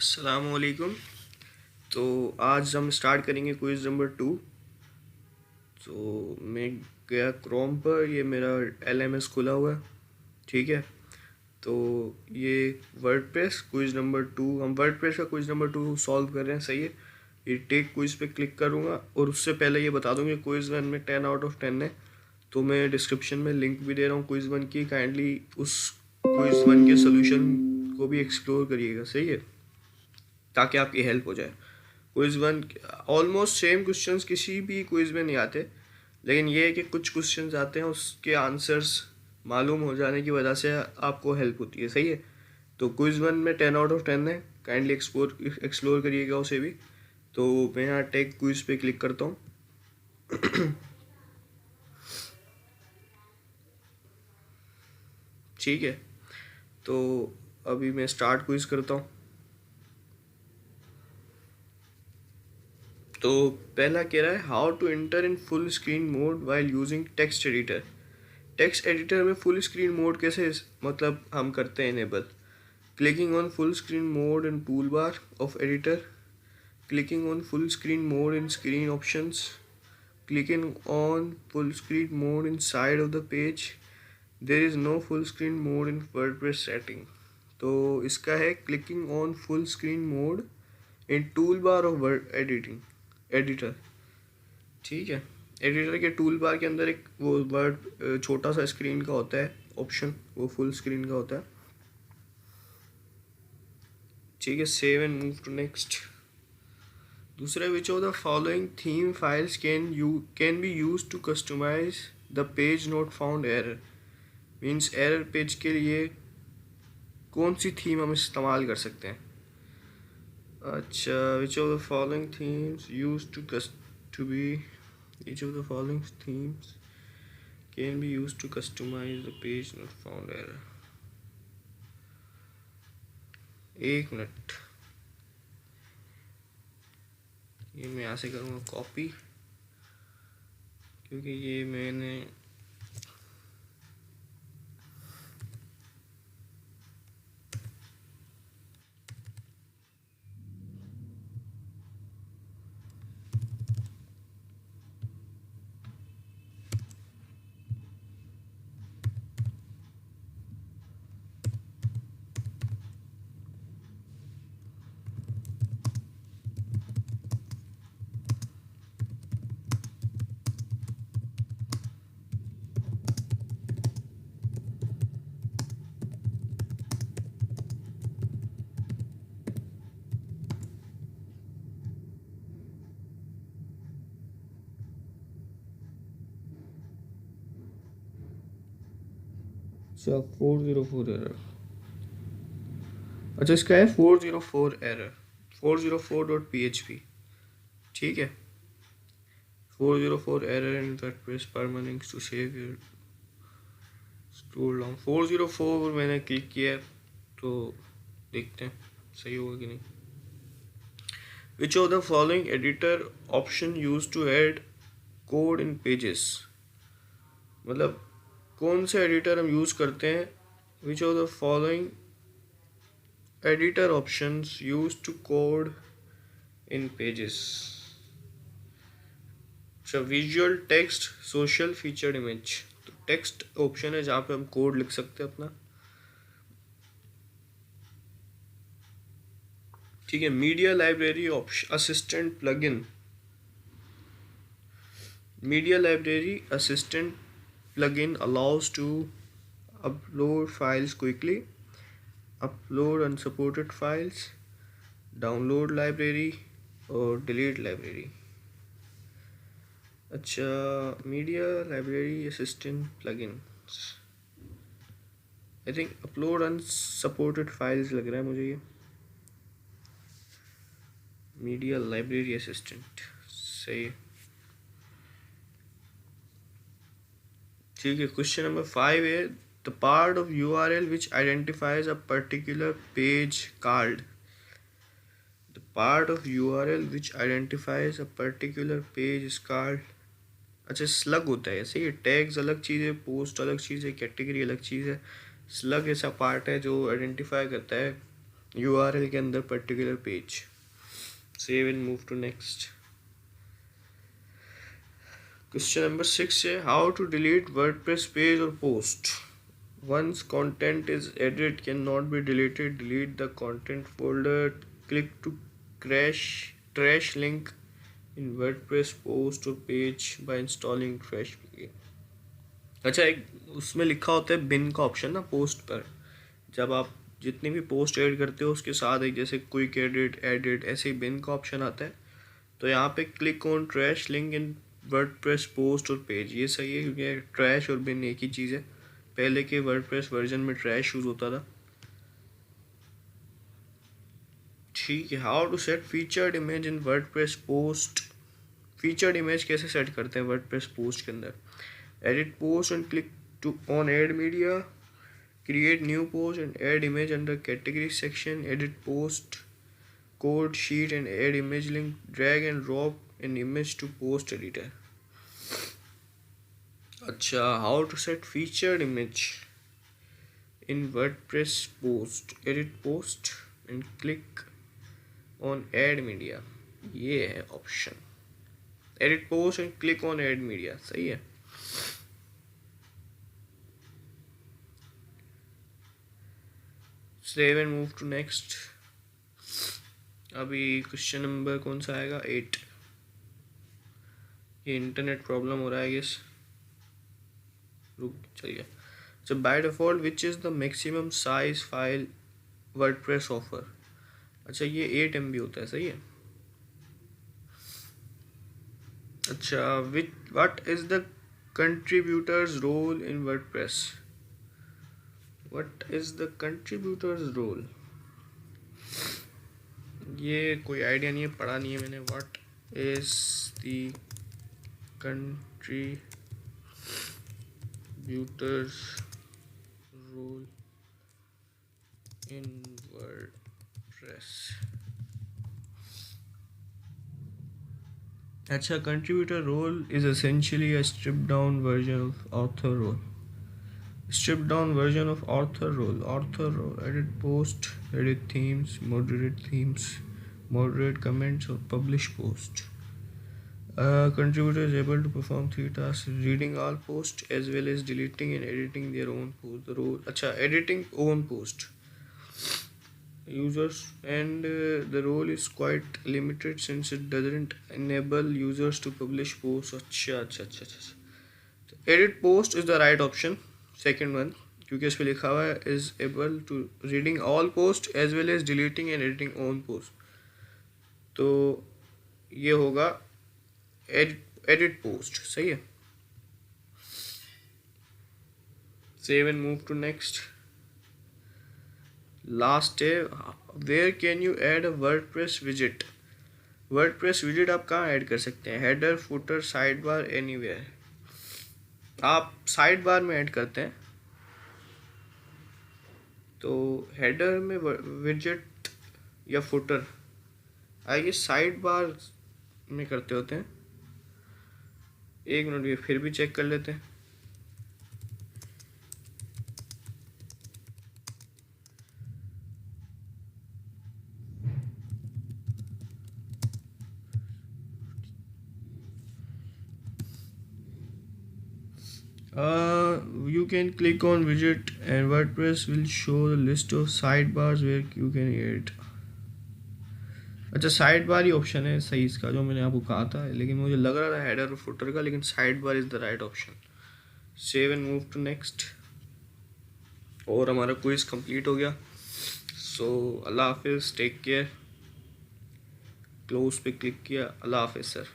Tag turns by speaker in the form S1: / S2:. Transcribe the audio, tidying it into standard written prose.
S1: अस्सलामुअलैकुम। तो आज हम स्टार्ट करेंगे क्विज़ नंबर 2। तो मैं गया क्रोम पर, ये मेरा LMS खुला हुआ है। ठीक है, तो ये वर्डप्रेस क्विज़ नंबर 2, हम वर्डप्रेस का क्विज़ नंबर 2 सॉल्व कर रहे हैं। सही है, ये टेक क्विज़ पे क्लिक करूँगा और उससे पहले ये बता दूँगी क्विज़ 1 में 10 आउट ऑफ 10 है। तो मैं डिस्क्रिप्शन में लिंक भी दे रहा हूँ क्विज़ 1 की, काइंडली उस क्विज़ 1 के सोल्यूशन को भी एक्सप्लोर करिएगा। सही है, ताकि आपकी हेल्प हो जाए। क्विज़ 1 ऑलमोस्ट सेम क्वेश्चंस किसी भी क्विज़ में नहीं आते, लेकिन ये है कि कुछ क्वेश्चंस आते हैं, उसके आंसर्स मालूम हो जाने की वजह से आपको हेल्प होती है। सही है, तो क्विज़ 1 में 10 आउट ऑफ 10 है, काइंडली एक्सप्लोर करिएगा उसे भी। तो मैं यहाँ टेक क्विज़ पे क्लिक करता हूँ। ठीक है, तो अभी मैं स्टार्ट क्विज़ करता हूँ। तो पहला कह रहा है how to enter in full screen mode while using text editor. Text editor में फुल स्क्रीन मोड कैसे मतलब हम करते हैं enable. Clicking on full screen mode in toolbar of editor, clicking on full screen mode in screen options, clicking on full screen mode in side of the page, there is no full screen mode in WordPress setting. तो इसका है clicking on full screen mode in toolbar of word editor. ठीक है, editor के tool bar के अंदर एक वो वर्ड छोटा सा स्क्रीन का होता है ऑप्शन, वो फुल स्क्रीन का होता है। ठीक है, save and move to next. दूसरा, which of the following theme files can be use to customize the page not found error. Means error page के लिए कौन सी थीम हम इस्तेमाल कर सकते हैं। अच्छा, which of the following themes use to be each of the following themes can be used to customize the page not found error। एक मिनट, ये मैं यहाँ से करूँगा कॉपी, क्योंकि ये मैंने अच्छा 404 एरर। अच्छा, इसका है 404 एरर, 404.php। ठीक है, 404 error in WordPress permanent to save your scroll down. 404 मैंने क्लिक किया, तो देखते हैं सही होगा कि नहीं। Which of the following editor option use to add code in pages. मतलब कौन से एडिटर हम यूज़ करते हैं। Which of the following editor options use to code in pages. अच्छा, visual, text, social, featured image. तो टेक्स्ट ऑप्शन है जहाँ पे हम कोड लिख सकते हैं अपना। ठीक है, media library assistant plugin. Media library assistant plugin allows to upload files quickly, upload unsupported files, download library और delete library। अच्छा, media library assistant plugins, I think upload unsupported files लग रहा है मुझे ये। मीडिया लाइब्रेरी असिस्टेंट सही है। ठीक है, क्वेश्चन नंबर 5 है the part of URL which identifies a particular page called। The part of URL which identifies a particular page is called। अच्छा, स्लग होता है। सही है, टैग्स अलग चीज़ है, पोस्ट अलग चीज़ है, कैटेगरी अलग चीज़ है। स्लग ऐसा पार्ट है जो आइडेंटिफाई करता है URL के अंदर particular page. Save and move to next. Question number 6 है how to delete WordPress page और post. Once content is added cannot be deleted. Delete the content folder. Click to trash link in WordPress post or page by installing trash plugin. अच्छा, एक उसमें लिखा होता है बिन का option ना post पर। जब आप जितनी भी पोस्ट ऐड करते हो उसके साथ एक जैसे क्विक एडिट ऐसे ही बिन का ऑप्शन आता है। तो यहाँ पे click on trash link in WordPress post और पेज, ये सही है क्योंकि ट्रैश और बिन एक ही चीज़ है। पहले के वर्डप्रेस वर्जन में ट्रैश यूज होता था। ठीक है, how to set featured image in WordPress post. Featured image कैसे सेट करते हैं वर्डप्रेस पोस्ट के अंदर। Edit post and click to on add media. Create new post and add image under category section. Edit post code sheet and add image link. Drag and drop an image to post editor. अच्छा, how to set featured image in WordPress post. Edit post and click on add media, ये है option. Edit post and click on add media, सही है। Save and move to next. अभी question number कौन सा आएगा 8। ये इंटरनेट प्रॉब्लम हो रहा है गेस, रुक चलिए। So by default which is the maximum size file WordPress offer। अच्छा, ये 8 MB होता है, सही है। अच्छा, what is the contributor's role in WordPress। what is the contributor's role, ये कोई आइडिया नहीं है, पढ़ा नहीं है मैंने। what is the contributor's role in WordPress। अच्छा, contributor role is essentially a stripped down version of author role। stripped down version of author role। edit post, edit themes, moderate comments or publish post। Contributor is able to perform 3 tasks: reading all posts as well as deleting and editing their own post। The role, अच्छा, editing own post users, and the role is quite limited since it doesn't enable users to publish posts। अच्छा, edit post is the right option, second one, क्योंकि इस पे लिखा हुआ है is able to reading all posts as well as deleting and editing own post। तो ये होगा edit post, सही है। Save and move to next. Last है where can you add a WordPress विजिट। वर्डप्रेस विजिट आप कहाँ ऐड कर सकते हैं। Header, footer, side bar, anywhere. आप साइड बार में ऐड करते हैं तो हेडर में विजिट या फुटर आइए, साइड बार में करते होते हैं। एक मिनट, ये फिर भी चेक कर लेते हैं। You can click on widget and WordPress will show the list of sidebars where you can edit। अच्छा, साइड बार ही ऑप्शन है सही इसका, जो मैंने आपको कहा था, लेकिन मुझे लग रहा था हेडर और फुटर का, लेकिन sidebar is the right option. Save and move to next. और हमारा क्विज कंप्लीट हो गया। सो अल्लाह हाफिज़, टेक केयर। क्लोज पे क्लिक किया। अल्लाह हाफिज़ सर।